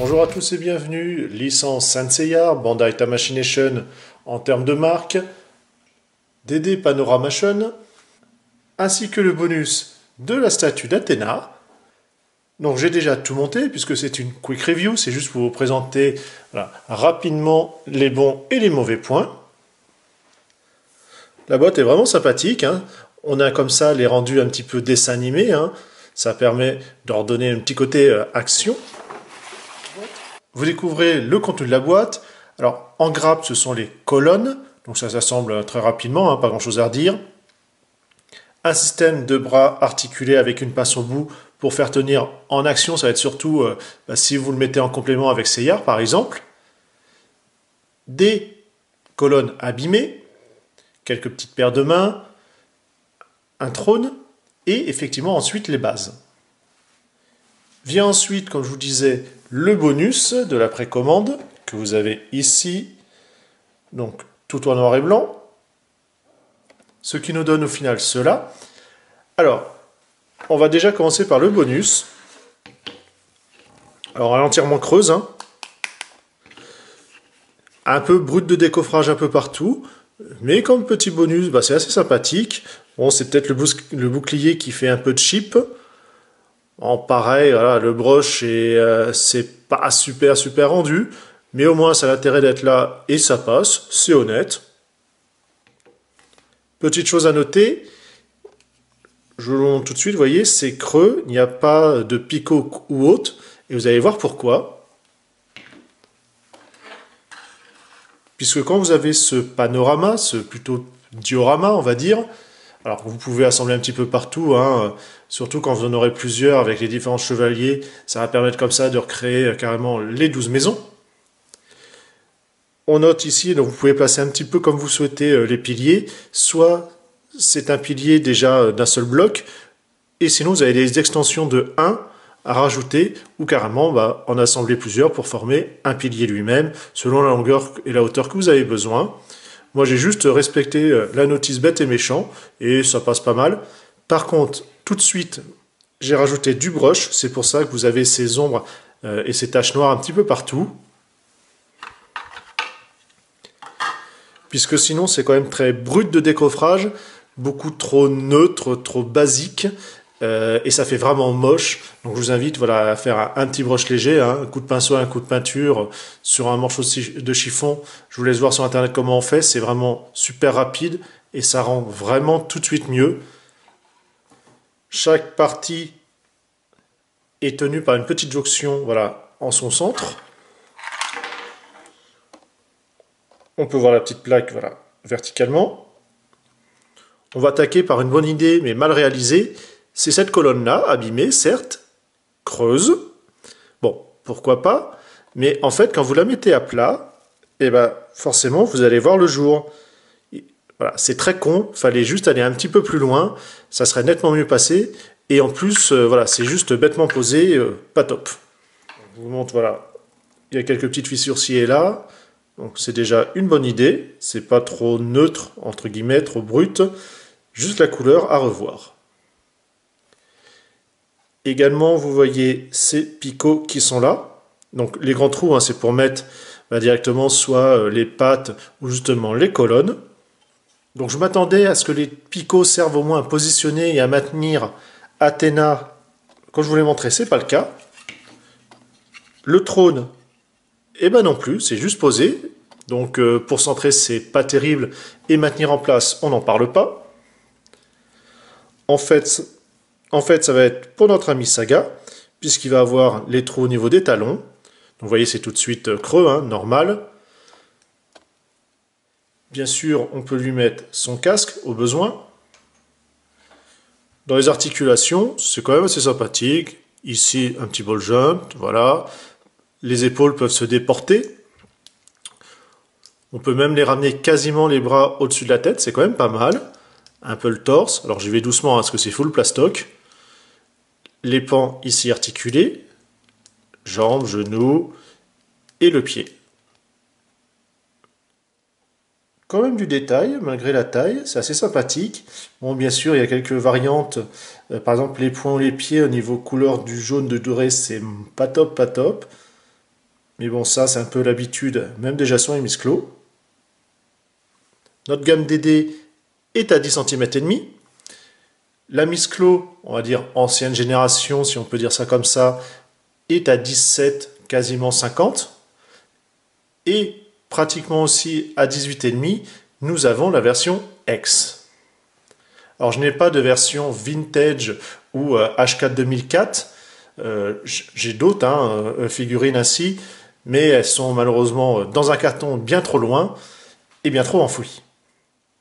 Bonjour à tous et bienvenue, licence Saint Seiya, Bandai Tamashii Nation en termes de marque, DD Panoramation, ainsi que le bonus de la statue d'Athéna. Donc j'ai déjà tout monté puisque c'est une quick review, c'est juste pour vous présenter rapidement les bons et les mauvais points. La boîte est vraiment sympathique, hein. On a comme ça les rendus un petit peu dessin animé, hein. Ça permet de leur donner un petit côté action. Vous découvrez le contenu de la boîte. Alors en grappe ce sont les colonnes, donc ça s'assemble très rapidement, hein, pas grand chose à redire. Un système de bras articulés avec une pince au bout pour faire tenir en action, ça va être surtout si vous le mettez en complément avec Seiya par exemple. Des colonnes abîmées, quelques petites paires de mains, un trône et effectivement ensuite les bases. Vient ensuite, comme je vous disais, le bonus de la précommande que vous avez ici, donc tout en noir et blanc, ce qui nous donne au final cela. Alors, on va déjà commencer par le bonus. Alors, elle est entièrement creuse, hein. Un peu brute de décoffrage un peu partout, mais comme petit bonus, c'est assez sympathique. Bon, c'est peut-être le bouclier qui fait un peu cheap. En pareil, voilà, le brush c'est pas super rendu, mais au moins ça a l'intérêt d'être là et ça passe, c'est honnête. Petite chose à noter, je vous le montre tout de suite, vous voyez, c'est creux, il n'y a pas de picot ou autre, et vous allez voir pourquoi. Puisque quand vous avez ce panorama, ce plutôt diorama on va dire, alors vous pouvez assembler un petit peu partout, hein, surtout quand vous en aurez plusieurs avec les différents chevaliers, ça va permettre comme ça de recréer carrément les 12 maisons. On note ici, donc vous pouvez placer un petit peu comme vous souhaitez les piliers, soit c'est un pilier déjà d'un seul bloc, et sinon vous avez des extensions de 1 à rajouter, ou carrément en assembler plusieurs pour former un pilier lui-même, selon la longueur et la hauteur que vous avez besoin. Moi, j'ai juste respecté la notice bête et méchant, et ça passe pas mal. Par contre, tout de suite, j'ai rajouté du brush, c'est pour ça que vous avez ces ombres et ces taches noires un petit peu partout. Puisque sinon, c'est quand même très brut de décoffrage, beaucoup trop neutre, trop basique, et ça fait vraiment moche. Donc je vous invite à faire un petit brush léger, hein, un coup de pinceau, un coup de peinture sur un morceau de chiffon. Je vous laisse voir sur internet comment on fait, c'est vraiment super rapide et ça rend vraiment tout de suite mieux. Chaque partie est tenue par une petite jonction en son centre. On peut voir la petite plaque verticalement. On va attaquer par une bonne idée mais mal réalisée. C'est cette colonne-là, abîmée, certes, creuse. Bon, pourquoi pas. Mais en fait, quand vous la mettez à plat, forcément, vous allez voir le jour. Voilà, c'est très con, il fallait juste aller un petit peu plus loin, ça serait nettement mieux passé. Et en plus, c'est juste bêtement posé, pas top. Je vous montre, il y a quelques petites fissures ci et là. Donc c'est déjà une bonne idée, c'est pas trop neutre, entre guillemets, trop brut. Juste la couleur à revoir. Également, vous voyez ces picots qui sont là. Donc les grands trous, hein, c'est pour mettre directement soit les pattes ou justement les colonnes. Donc je m'attendais à ce que les picots servent au moins à positionner et à maintenir Athéna comme je vous l'ai montré, c'est pas le cas. Le trône, non plus, c'est juste posé. Donc pour centrer, c'est pas terrible. Et maintenir en place, on n'en parle pas. En fait, ça va être pour notre ami Saga, puisqu'il va avoir les trous au niveau des talons. Donc vous voyez, c'est tout de suite creux, hein, normal. Bien sûr, on peut lui mettre son casque au besoin. Dans les articulations, c'est quand même assez sympathique. Ici, un petit ball jump, voilà. Les épaules peuvent se déporter. On peut même les ramener quasiment les bras au-dessus de la tête, c'est quand même pas mal. Un peu le torse, alors j'y vais doucement parce que c'est full plastoc. Les pans ici articulés, jambes, genoux et le pied. Quand même du détail, malgré la taille, c'est assez sympathique. Bon, bien sûr, il y a quelques variantes, par exemple les poings ou les pieds au niveau couleur du jaune de doré, c'est pas top, pas top. Mais bon, ça, c'est un peu l'habitude, même déjà sur les Misclos. Notre gamme DD est à 10 cm et demi. La Misclos, on va dire ancienne génération, si on peut dire ça comme ça, est à 17, quasiment 50. Et pratiquement aussi à 18,5, nous avons la version X. Alors je n'ai pas de version vintage ou H4 2004. J'ai d'autres figurines ainsi, mais elles sont malheureusement dans un carton bien trop loin et bien trop enfouies.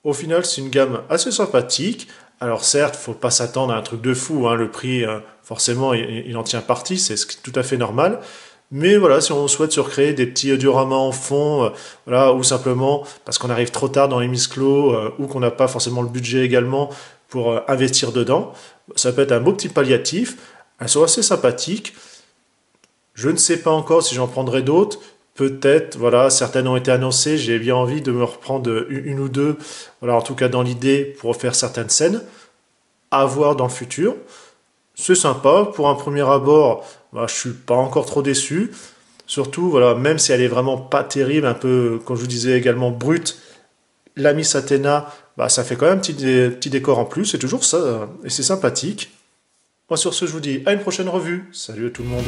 Au final, c'est une gamme assez sympathique. Alors certes, faut pas s'attendre à un truc de fou, hein. Le prix, forcément, il en tient partie, c'est tout à fait normal. Mais voilà, si on souhaite se recréer des petits dioramas en fond, voilà, ou simplement parce qu'on arrive trop tard dans les Misclos, ou qu'on n'a pas forcément le budget également pour investir dedans, ça peut être un beau petit palliatif. Elles sont assez sympathiques. Je ne sais pas encore si j'en prendrai d'autres. Peut-être, voilà, certaines ont été annoncées. J'ai bien envie de me reprendre une ou deux, voilà, en tout cas dans l'idée pour faire certaines scènes. À voir dans le futur. C'est sympa. Pour un premier abord, bah, je suis pas encore trop déçu. Surtout, voilà, même si elle est vraiment pas terrible, un peu, comme je vous disais également, brute, la Miss Athéna, bah, ça fait quand même un petit décor en plus. C'est toujours ça, et c'est sympathique. Moi, sur ce, je vous dis à une prochaine revue. Salut à tout le monde.